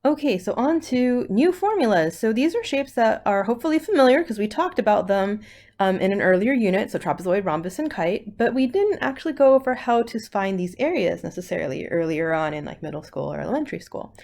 Okay, so on to new formulas. So these are shapes that are hopefully familiar because we talked about them in an earlier unit, so trapezoid, rhombus, and kite, but we didn't actually go over how to find these areas necessarily earlier on in like middle school or elementary school.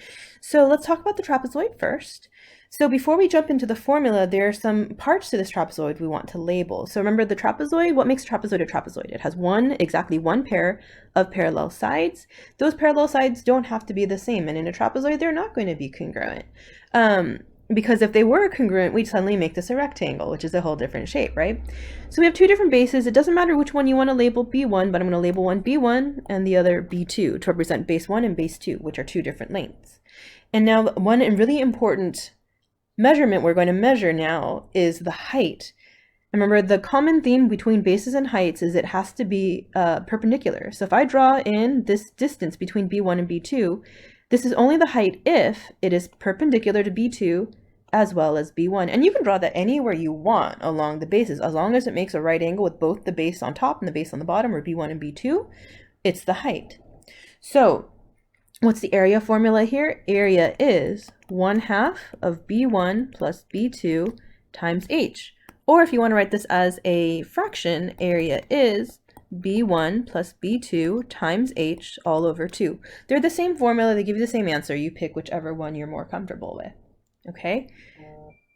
So let's talk about the trapezoid first. So before we jump into the formula, there are some parts to this trapezoid we want to label. So remember the trapezoid, what makes a trapezoid a trapezoid? It has exactly one pair of parallel sides. Those parallel sides don't have to be the same, and in a trapezoid, they're not going to be congruent. Because if they were congruent, we'd suddenly make this a rectangle, which is a whole different shape, right? So we have two different bases. It doesn't matter which one you want to label B1, but I'm going to label one B1 and the other B2 to represent base 1 and base 2, which are two different lengths. And now one really important measurement we're going to measure now is the height. Remember, the common theme between bases and heights is it has to be perpendicular. So if I draw in this distance between B1 and B2, this is only the height if it is perpendicular to B2 as well as B1. And you can draw that anywhere you want along the bases, as long as it makes a right angle with both the base on top and the base on the bottom, or B1 and B2, it's the height. So what's the area formula here? Area is 1/2 of B1 plus B2 times h. Or if you want to write this as a fraction, area is B1 plus B2 times h all over 2. They're the same formula, they give you the same answer. You pick whichever one you're more comfortable with. Okay?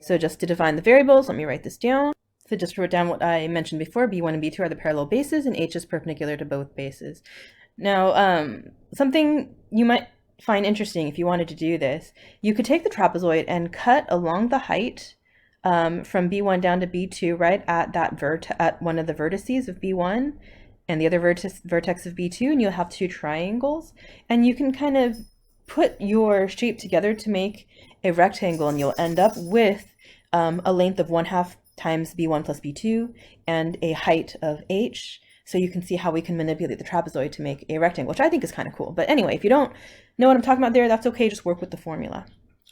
So just to define the variables, let me write this down. So just wrote down what I mentioned before, B1 and B2 are the parallel bases, and h is perpendicular to both bases. Now, something you might find interesting if you wanted to do this, you could take the trapezoid and cut along the height from B1 down to B2, right at that at one of the vertices of B1 and the other vertex of B2, and you'll have two triangles, and you can kind of put your shape together to make a rectangle, and you'll end up with a length of 1/2 times B1 plus B2 and a height of h. So you can see how we can manipulate the trapezoid to make a rectangle, which I think is kind of cool. But anyway, if you don't know what I'm talking about there, that's okay. Just work with the formula.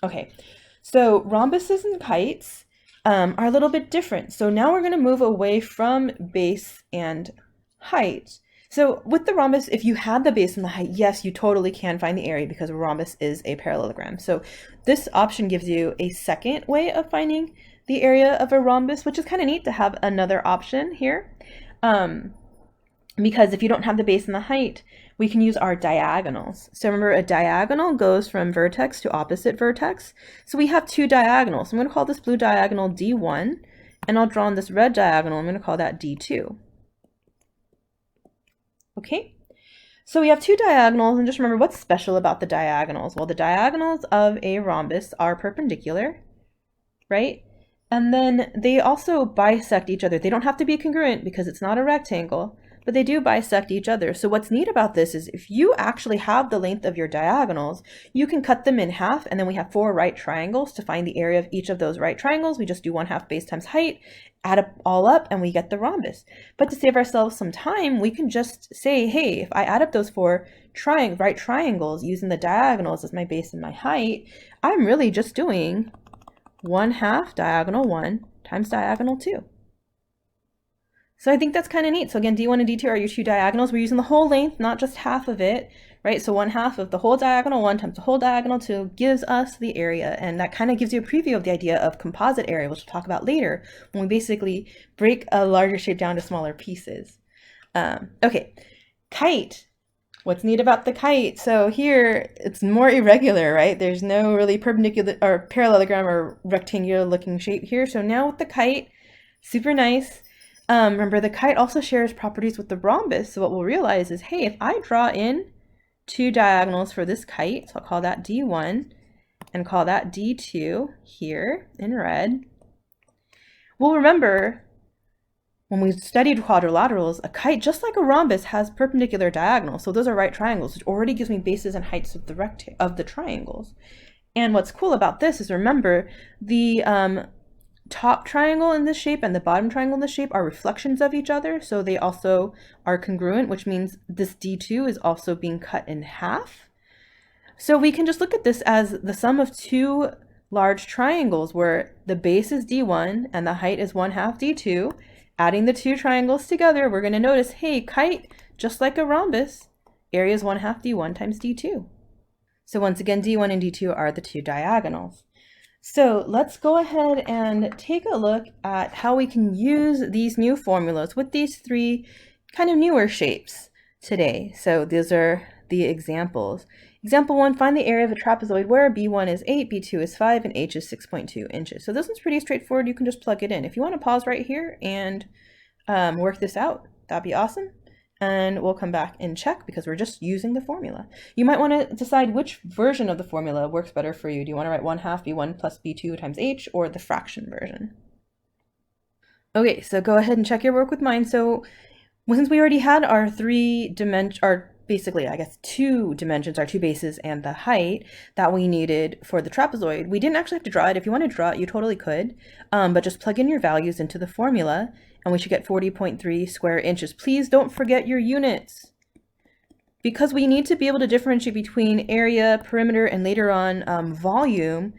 Okay, so rhombuses and kites are a little bit different. So now we're going to move away from base and height. So with the rhombus, if you had the base and the height, yes, you totally can find the area because a rhombus is a parallelogram. So this option gives you a second way of finding the area of a rhombus, which is kind of neat to have another option here. Because if you don't have the base and the height, we can use our diagonals. So remember, a diagonal goes from vertex to opposite vertex. So we have two diagonals. I'm going to call this blue diagonal D1, and I'll draw on this red diagonal. I'm going to call that D2. Okay, so we have two diagonals, and just remember what's special about the diagonals. Well, the diagonals of a rhombus are perpendicular, right? And then they also bisect each other. They don't have to be congruent because it's not a rectangle, but they do bisect each other. So what's neat about this is if you actually have the length of your diagonals, you can cut them in half, and then we have 4 right triangles. To find the area of each of those right triangles, we just do 1/2 base times height, add it all up, and we get the rhombus. But to save ourselves some time, we can just say, hey, if I add up those 4 right triangles using the diagonals as my base and my height, I'm really just doing 1/2 diagonal 1 times diagonal 2. So I think that's kind of neat. So again, D1 and D2 are your two diagonals. We're using the whole length, not just half of it, right? So 1/2 of the whole diagonal 1 times the whole diagonal 2 gives us the area. And that kind of gives you a preview of the idea of composite area, which we'll talk about later when we basically break a larger shape down to smaller pieces. Okay, kite. What's neat about the kite? So here it's more irregular, right? There's no really perpendicular or parallelogram or rectangular looking shape here. So now with the kite, super nice. Remember, the kite also shares properties with the rhombus. So what we'll realize is, hey, if I draw in 2 diagonals for this kite, so I'll call that D1 and call that D2 here in red. Well, remember, when we studied quadrilaterals, a kite, just like a rhombus, has perpendicular diagonals. So those are right triangles, which already gives me bases and heights of the triangles. And what's cool about this is, remember, the top triangle in this shape and the bottom triangle in this shape are reflections of each other, so they also are congruent, which means this D2 is also being cut in half. So we can just look at this as the sum of 2 large triangles where the base is D1 and the height is 1/2 D2. Adding the 2 triangles together, we're going to notice, hey, kite, just like a rhombus, area is 1/2 D1 times D2. So once again, D1 and D2 are the two diagonals. So let's go ahead and take a look at how we can use these new formulas with these three kind of newer shapes today. So these are the examples. Example 1, find the area of a trapezoid where B1 is 8, B2 is 5, and H is 6.2 inches. So this one's pretty straightforward. You can just plug it in. If you want to pause right here and work this out, that'd be awesome. And we'll come back and check because we're just using the formula. You might want to decide which version of the formula works better for you. Do you want to write 1/2 B1 plus B2 times H or the fraction version? Okay, so go ahead and check your work with mine. So since we already had our basically, I guess, 2 dimensions, our 2 bases and the height that we needed for the trapezoid, we didn't actually have to draw it. If you want to draw it, you totally could, but just plug in your values into the formula and we should get 40.3 square inches. Please don't forget your units because we need to be able to differentiate between area, perimeter, and later on volume.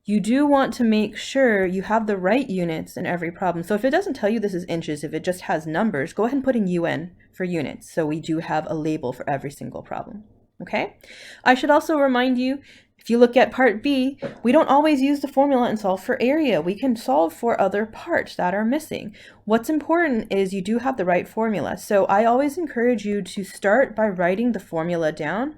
You do want to make sure you have the right units in every problem. So if it doesn't tell you this is inches, if it just has numbers, go ahead and put in UN for units. So we do have a label for every single problem. Okay? I should also remind you, if you look at part B, we don't always use the formula and solve for area. We can solve for other parts that are missing. What's important is you do have the right formula. So I always encourage you to start by writing the formula down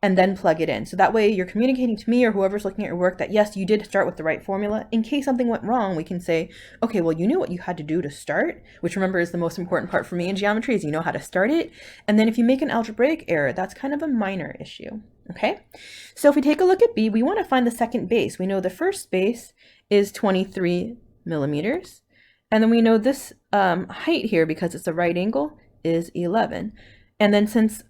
and then plug it in. So that way you're communicating to me or whoever's looking at your work that yes, you did start with the right formula. In case something went wrong, we can say, okay, well, you knew what you had to do to start, which remember is the most important part for me in geometry is you know how to start it. And then if you make an algebraic error, that's kind of a minor issue, okay? So if we take a look at B, we want to find the second base. We know the first base is 23 millimeters. And then we know this height here, because it's a right angle, is 11. And then since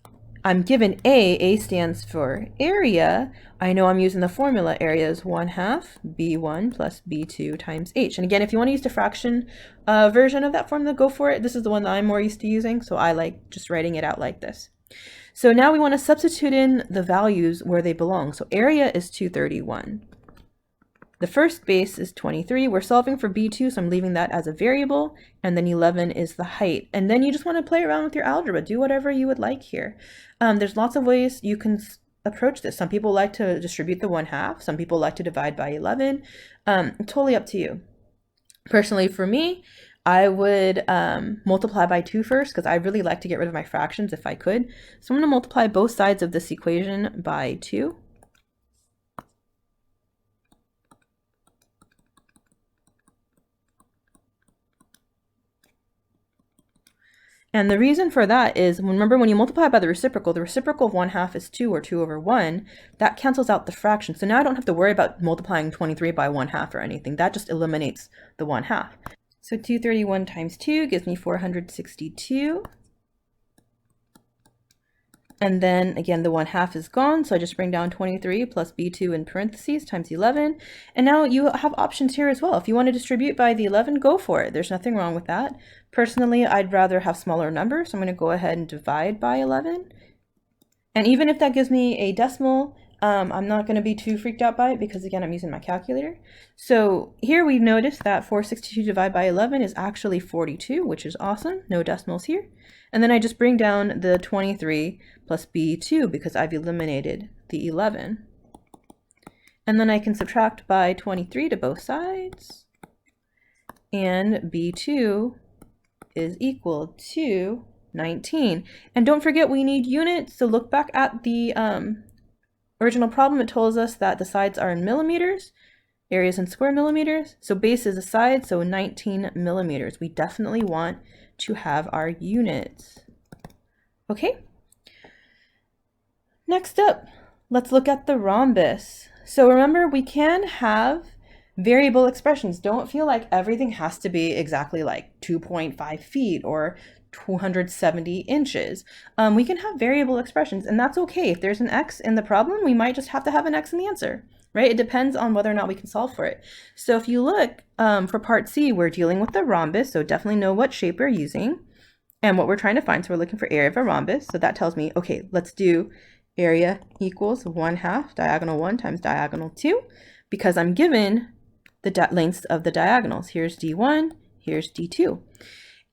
I'm given A stands for area, I know I'm using the formula. Area is 1/2 B1 plus B2 times H. And again, if you want to use the fraction version of that formula, go for it. This is the one that I'm more used to using, so I like just writing it out like this. So now we want to substitute in the values where they belong. So area is 231. The first base is 23. We're solving for B2, so I'm leaving that as a variable. And then 11 is the height. And then you just want to play around with your algebra. Do whatever you would like here. There's lots of ways you can approach this. Some people like to distribute the 1/2. Some people like to divide by 11. Totally up to you. Personally, for me, I would multiply by 2 first because I really like to get rid of my fractions if I could. So I'm going to multiply both sides of this equation by 2. And the reason for that is, remember when you multiply by the reciprocal of 1/2 is 2 or 2 over 1, that cancels out the fraction. So now I don't have to worry about multiplying 23 by 1/2 or anything. That just eliminates the 1/2. So 231 times 2 gives me 462. And then again, the 1/2 is gone. So I just bring down 23 plus B2 in parentheses times 11. And now you have options here as well. If you want to distribute by the 11, go for it. There's nothing wrong with that. Personally, I'd rather have smaller numbers. So I'm going to go ahead and divide by 11. And even if that gives me a decimal, I'm not going to be too freaked out by it because again, I'm using my calculator. So here we've noticed that 462 divided by 11 is actually 42, which is awesome. No decimals here. And then I just bring down the 23 plus B2 because I've eliminated the 11. And then I can subtract by 23 to both sides. And B2 is equal to 19. And don't forget we need units. So look back at the original problem. It tells us that the sides are in millimeters, areas in square millimeters. So base is a side, so 19 millimeters. We definitely want to have our units. Okay. Next up, let's look at the rhombus. So remember, we can have variable expressions. Don't feel like everything has to be exactly like 2.5 feet or 270 inches. We can have variable expressions, and that's okay. If there's an X in the problem, we might just have to have an X in the answer, right? It depends on whether or not we can solve for it. So if you look for part C, we're dealing with the rhombus, so definitely know what shape we're using and what we're trying to find. So we're looking for area of a rhombus. So that tells me, okay, let's do area equals 1/2 diagonal 1 times diagonal 2, because I'm given the lengths of the diagonals. Here's D1, here's D2.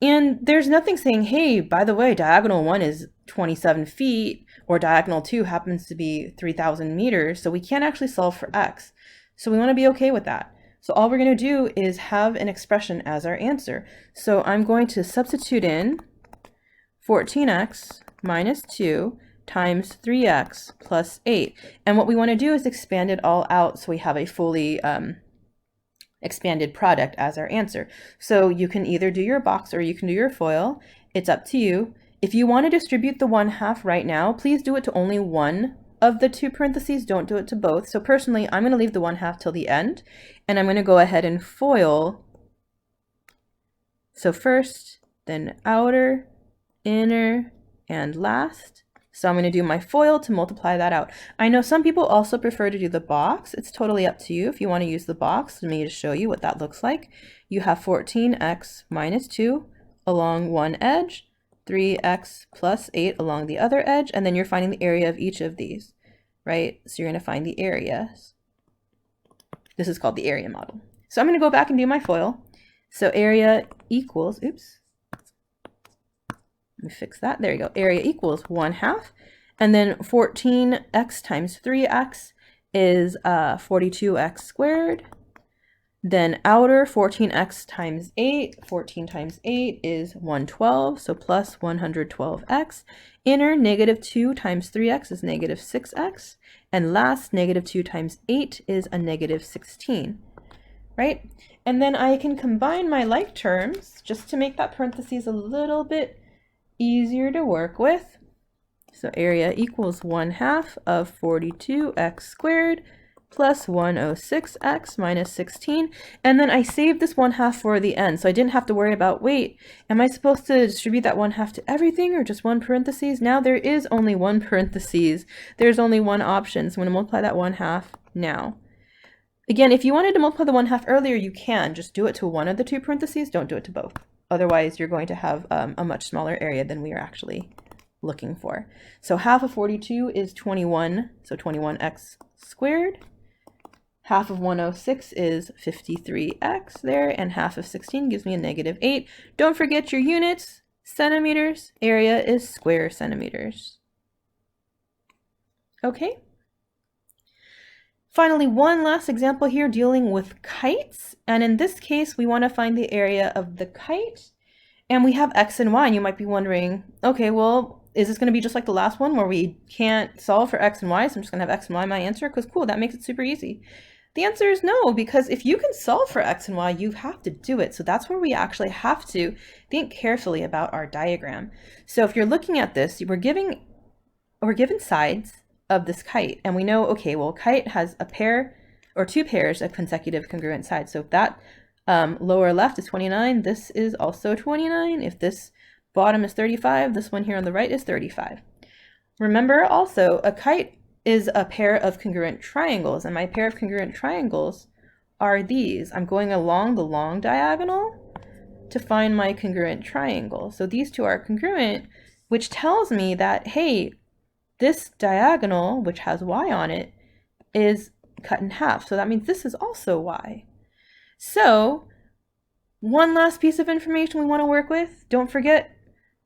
And there's nothing saying, hey, by the way, diagonal 1 is 27 feet or diagonal 2 happens to be 3,000 meters, so we can't actually solve for x. So we want to be okay with that. So all we're going to do is have an expression as our answer. So I'm going to substitute in 14x minus 2 times 3x plus 8. And what we want to do is expand it all out so we have a fully expanded product as our answer. So you can either do your box or you can do your FOIL. It's up to you. If you want to distribute the 1/2 right now, please do it to only one of the two parentheses. Don't do it to both. So personally, I'm going to leave the 1/2 till the end, and I'm going to go ahead and FOIL. So first, then outer, inner, and last. So I'm going to do my FOIL to multiply that out. I know some people also prefer to do the box. It's totally up to you if you want to use the box. Let me just show you what that looks like. You have 14x minus 2 along one edge, 3x plus 8 along the other edge, and then you're finding the area of each of these, right? So you're going to find the areas. This is called the area model. So I'm going to go back and do my FOIL. So area equals, oops. Let me fix that. There you go. Area equals 1/2. And then 14x times 3x is 42x squared. Then outer 14x times 8, 14 times 8 is 112, so plus 112x. Inner negative 2 times 3x is negative 6x. And last negative 2 times 8 is a negative 16, right? And then I can combine my like terms just to make that parentheses a little bit easier to work with. So area equals 1/2 of 42x squared plus 106x minus 16. And then I saved this 1/2 for the end. So I didn't have to worry about, wait, am I supposed to distribute that 1/2 to everything or just one parentheses? Now there is only one parentheses. There's only one option. So I'm going to multiply that 1/2 now. Again, if you wanted to multiply the 1/2 earlier, you can. Just do it to one of the two parentheses. Don't do it to both. Otherwise, you're going to have a much smaller area than we are actually looking for. So half of 42 is 21, so 21x squared. Half of 106 is 53x there, and half of 16 gives me a negative 8. Don't forget your units, centimeters. Area is square centimeters. Okay. Finally, one last example here dealing with kites. And in this case, we want to find the area of the kite. And we have x and y. And you might be wondering, okay, well, is this going to be just like the last one where we can't solve for x and y? So I'm just going to have x and y my answer because cool, that makes it super easy. The answer is no, because if you can solve for x and y, you have to do it. So that's where we actually have to think carefully about our diagram. So if you're looking at this, we're given sides of this kite, and we know, okay, well, kite has a pair or two pairs of consecutive congruent sides. So if that lower left is 29, this is also 29. If this bottom is 35, this one here on the right is 35. Remember also, a kite is a pair of congruent triangles, and my pair of congruent triangles are these. I'm going along the long diagonal to find my congruent triangle. So these two are congruent, which tells me that, hey, this diagonal, which has y on it, is cut in half. So that means this is also y. So one last piece of information we want to work with. Don't forget,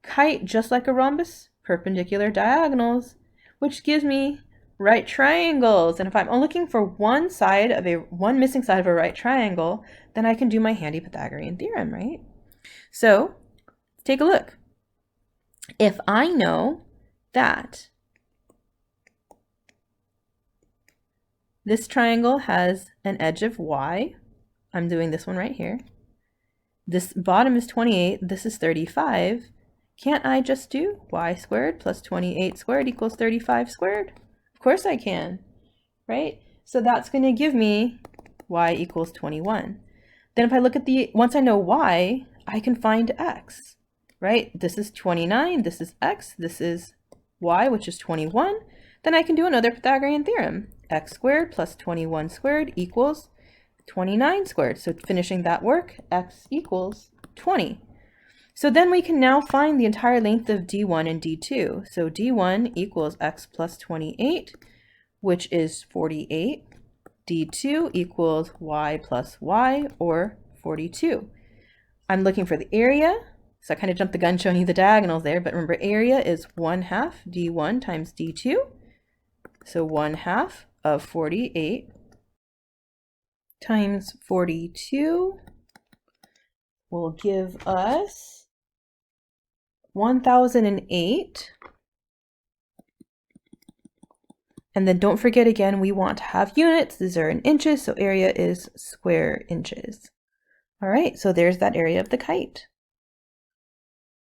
kite, just like a rhombus, perpendicular diagonals, which gives me right triangles. And if I'm looking for one missing side of a right triangle, then I can do my handy Pythagorean theorem, right? So take a look. If I know that this triangle has an edge of y, I'm doing this one right here. This bottom is 28, this is 35. Can't I just do y squared plus 28 squared equals 35 squared? Of course I can, right? So that's going to give me y equals 21. Then if I look at once I know y, I can find x, right? This is 29, this is x, this is y, which is 21. Then I can do another Pythagorean theorem. X squared plus 21 squared equals 29 squared. So finishing that work, x equals 20. So then we can now find the entire length of D1 and D2. So D1 equals x plus 28, which is 48. D2 equals y plus y, or 42. I'm looking for the area, So I kind of jumped the gun showing you the diagonals there, but remember area is 1/2 d1 times d2. So 1/2 of 48 times 42 will give us 1008. And then don't forget again, we want to have units. These are in inches, so area is square inches. All right, so there's that area of the kite.